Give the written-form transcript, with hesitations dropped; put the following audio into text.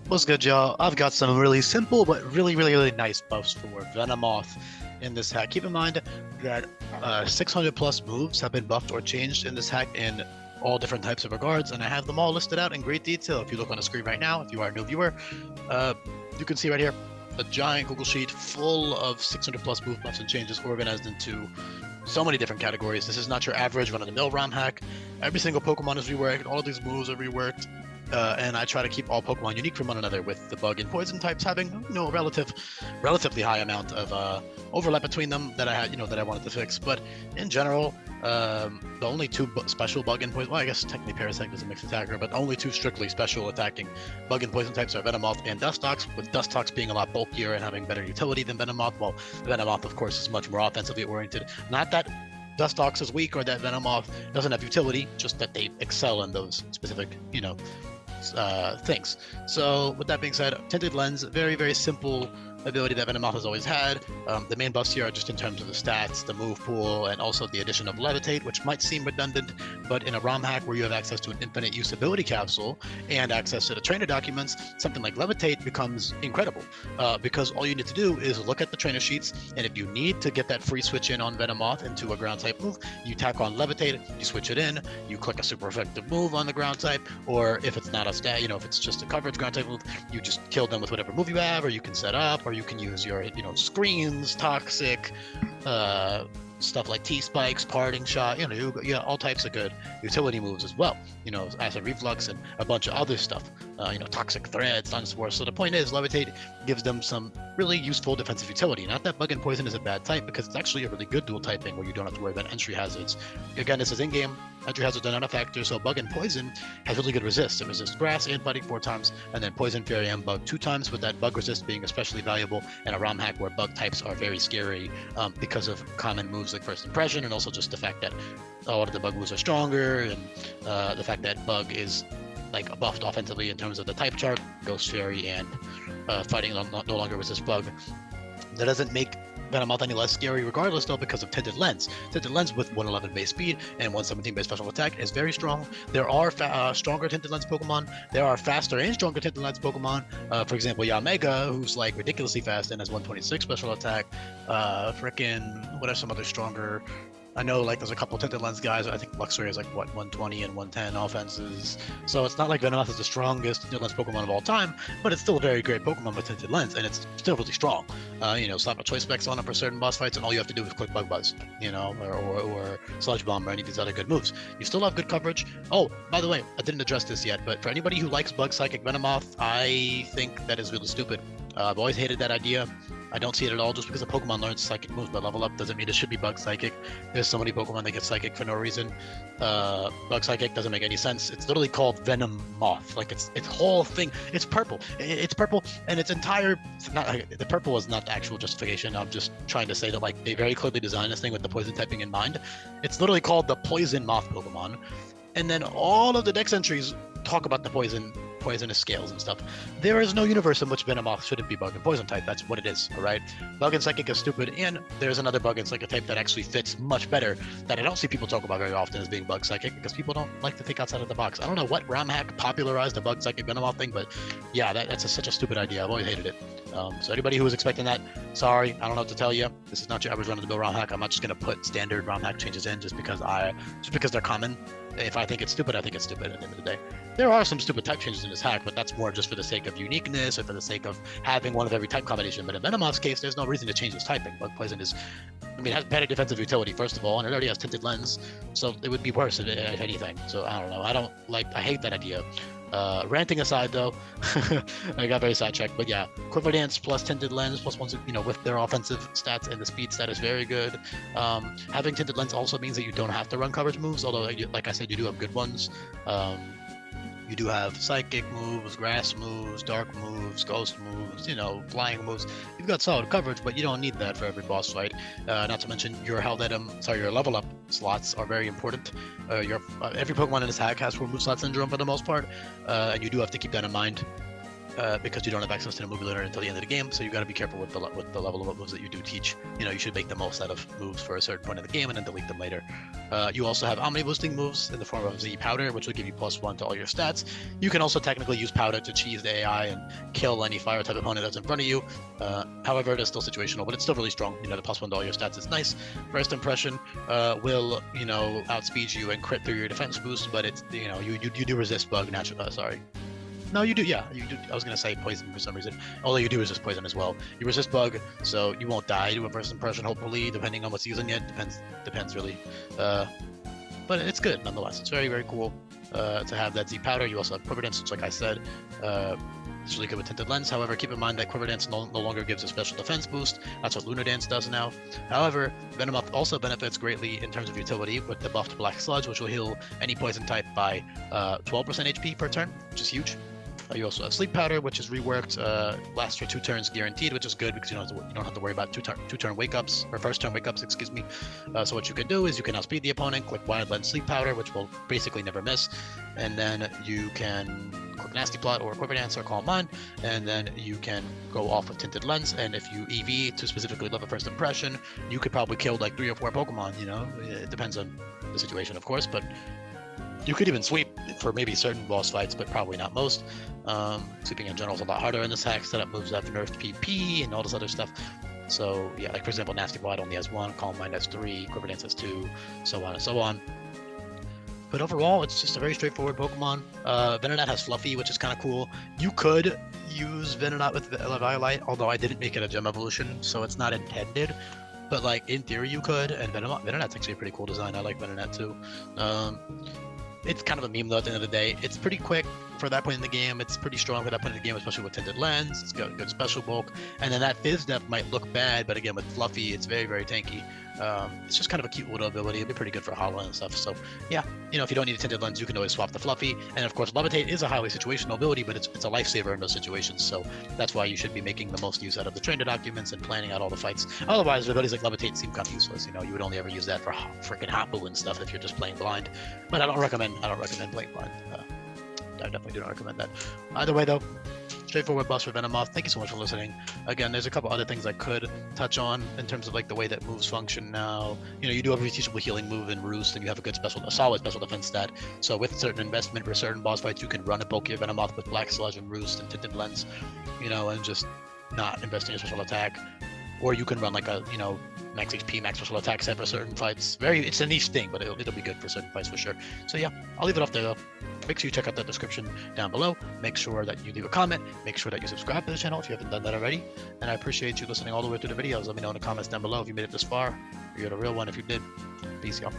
What's good, y'all? I've got some really simple but really nice buffs for Venomoth in this hack. Keep in mind that 600 plus moves have been buffed or changed in this hack in all different types of regards, and I have them all listed out in great detail. If you look on the screen right now, if you are a new viewer, you can see right here a giant Google sheet full of 600 plus move buffs and changes organized into so many different categories. This is not your average run-of-the-mill ROM hack. Every single Pokemon is reworked, all of these moves are reworked. And I try to keep all Pokemon unique from one another, with the bug and poison types having, relatively high amount of overlap between them that I had, that I wanted to fix. But in general, the only two special bug and poison, well, I guess technically Parasect is a mixed attacker, but only two strictly special attacking bug and poison types are Venomoth and Dustox, with Dustox being a lot bulkier and having better utility than Venomoth, while Venomoth, of course, is much more offensively oriented. Not that Dustox is weak or that Venomoth doesn't have utility, just that they excel in those specific, things. So with that being said, Tinted Lens, very simple ability that Venomoth has always had. The main buffs here are just in terms of the stats, the move pool, and also the addition of Levitate, which might seem redundant, but in a ROM hack where you have access to an infinite use ability capsule and access to the trainer documents, something like Levitate becomes incredible, because all you need to do is look at the trainer sheets, and if you need to get that free switch in on Venomoth into a ground type move, you tack on Levitate, you switch it in, you click a super effective move on the ground type, or if it's not a stat, if it's just a coverage ground type move, you just kill them with whatever move you have, or you can set up, or you can use your, screens, toxic, stuff like T-spikes, parting shot, all types of good utility moves as well, acid reflux and a bunch of other stuff, toxic threads, Sunspore. So the point is, Levitate gives them some really useful defensive utility. Not that bug and poison is a bad type, because it's actually a really good dual typing where you don't have to worry about entry hazards. Again, this is in-game. Entry hazards are not a factor, so bug and poison has really good resist. It resists grass and fighting 4 times, and then poison, fairy, and bug 2 times, with that bug resist being especially valuable in a ROM hack where bug types are very scary, because of common moves like first impression, and also just the fact that a lot of the bug moves are stronger, and the fact that bug is buffed offensively in terms of the type chart, ghost, fairy, and fighting no longer resist bug. That doesn't make Venomoth any less scary regardless, though, because of Tinted Lens. Tinted Lens with 111 base speed and 117 base special attack is very strong. There are stronger Tinted Lens Pokemon. There are faster and stronger Tinted Lens Pokemon. For example, Yamega, who's ridiculously fast and has 126 special attack. What are some other stronger? I know there's a couple Tinted Lens guys. I think Luxray is 120 and 110 offenses. So it's not like Venomoth is the strongest Tinted Lens Pokemon of all time, but it's still a very great Pokemon with Tinted Lens, and it's still really strong. Slap a choice specs on it for certain boss fights, and all you have to do is click Bug Buzz, or Sludge Bomb, or any of these other good moves. You still have good coverage. Oh, by the way, I didn't address this yet, but for anybody who likes Bug Psychic Venomoth, I think that is really stupid. I've always hated that idea. I don't see it at all. Just because a Pokemon learns Psychic moves by level up doesn't mean it should be Bug Psychic. There's so many Pokemon that get Psychic for no reason. Bug Psychic doesn't make any sense. It's literally called Venomoth. Its whole thing. It's purple. It's purple, and its entire. The purple is not the actual justification. I'm just trying to say that they very clearly designed this thing with the poison typing in mind. It's literally called the Poison Moth Pokemon, and then all of the dex entries talk about the poisonous scales and stuff. There is no universe in which Venomoth shouldn't be bug and poison type. That's what it is, all right? Bug and psychic is stupid, and there's another bug and psychic type that actually fits much better that I don't see people talk about very often as being bug psychic, because people don't like to think outside of the box. I don't know what ROM hack popularized the bug psychic Venomoth thing, but yeah, that's such a stupid idea. I've always hated it. So anybody who was expecting that, sorry, I don't know what to tell you. This is not your average run-of-the-mill ROM hack. I'm not just gonna put standard ROM hack changes in just because they're common. If I think it's stupid, I think it's stupid at the end of the day. There are some stupid type changes in this hack, but that's more just for the sake of uniqueness or for the sake of having one of every type combination. But in Venomoth's case, there's no reason to change its typing. Bug Poison has better defensive utility, first of all, and it already has Tinted Lens, so it would be worse if anything. So I don't know. I hate that idea. Ranting aside, though, I got very sidetracked, but yeah, Quiver Dance plus Tinted Lens plus one, with their offensive stats and the speed stat is very good. Having Tinted Lens also means that you don't have to run coverage moves, although, like I said, you do have good ones. You do have psychic moves, grass moves, dark moves, ghost moves, flying moves. You've got solid coverage, but you don't need that for every boss fight. Not to mention your your level up slots are very important. Every Pokemon in this hack has 4 move slot syndrome for the most part, and you do have to keep that in mind. because you don't have access to the movie learner until the end of the game. So you got to be careful with the level of moves that you do teach. You know, you should make the most out of moves for a certain point of the game and then delete them later. You also have omni boosting moves in the form of Z powder, which will give you +1 to all your stats. You can also technically use powder to cheese the AI and kill any fire type opponent that's in front of you. However, it is still situational, but it's still really strong. You know, the +1 to all your stats is nice. First impression will, you know, outspeed you and crit through your defense boost, but it's, you know, you do resist bug naturally. Sorry. No, you do. Yeah, you do. I was gonna say poison for some reason. Although you do resist poison as well. You resist bug, so you won't die to a first impression. Hopefully, depending on what's using it, depends really. But it's good nonetheless. It's very cool to have that Z powder. You also have Quiver Dance, which, like I said, it's really good with Tinted Lens. However, keep in mind that Quiver Dance no longer gives a special defense boost. That's what Lunar Dance does now. However, Venomoth also benefits greatly in terms of utility with the buff to Black Sludge, which will heal any poison type by 12% HP per turn, which is huge. You also have Sleep Powder, which is reworked, lasts for 2 turns guaranteed, which is good because you don't have to worry about two turn wake ups, or first turn wake ups, excuse me. So what you can do is you can outspeed the opponent, click Wide Lens Sleep Powder, which will basically never miss, and then you can click Nasty Plot or Quiver Dance or Calm Mind, and then you can go off with Tinted Lens. And if you EV to specifically level first impression, you could probably kill like 3 or 4 Pokemon. You know, it depends on the situation, of course, but you could even sweep for maybe certain boss fights, but probably not most. Sweeping in general is a lot harder in this hack. Setup moves have nerfed PP and all this other stuff. So yeah, like for example, Nasty Blot only has 1, Calm Mind has 3, Quiver Dance has 2, so on and so on. But overall, it's just a very straightforward Pokemon. Venonat has Fluffy, which is kind of cool. You could use Venonat with Violite, although I didn't make it a gem evolution, so it's not intended. But like in theory, you could. And Venonat's actually a pretty cool design. I like Venonat too. It's kind of a meme though at the end of the day. It's pretty quick for that point in the game. It's pretty strong for that point in the game, especially with Tinted Lens. It's got good special bulk. And then that Fizz Def might look bad, but again, with Fluffy, it's very tanky. It's just kind of a cute little ability. It'd be pretty good for Hollow and stuff. So yeah, you know, if you don't need a Tinted Lens, you can always swap the Fluffy. And of course, Levitate is a highly situational ability, but it's a lifesaver in those situations. So that's why you should be making the most use out of the trainer documents and planning out all the fights. Otherwise, abilities like Levitate seem kind of useless. You know, you would only ever use that for freaking Hapu and stuff if you're just playing blind. But I don't recommend playing blind. I definitely do not recommend that. Either way, though, straightforward boss for Venomoth. Thank you so much for listening. Again, there's a couple other things I could touch on in terms of like the way that moves function now. You know, you do have a teachable healing move in Roost, and you have a solid special defense stat. So with certain investment for certain boss fights, you can run a bulkier Venomoth with Black Sludge and Roost and Tinted Lens, you know, and just not invest in your special attack. Or you can run like a, you know, max HP, max special attack set for certain fights. It's a niche thing, but it'll be good for certain fights for sure. So yeah, I'll leave it off there though. Make sure you check out the description down below. Make sure that you leave a comment. Make sure that you subscribe to the channel if you haven't done that already. And I appreciate you listening all the way through the videos. Let me know in the comments down below if you made it this far. Or you're the real one if you did. Peace, y'all.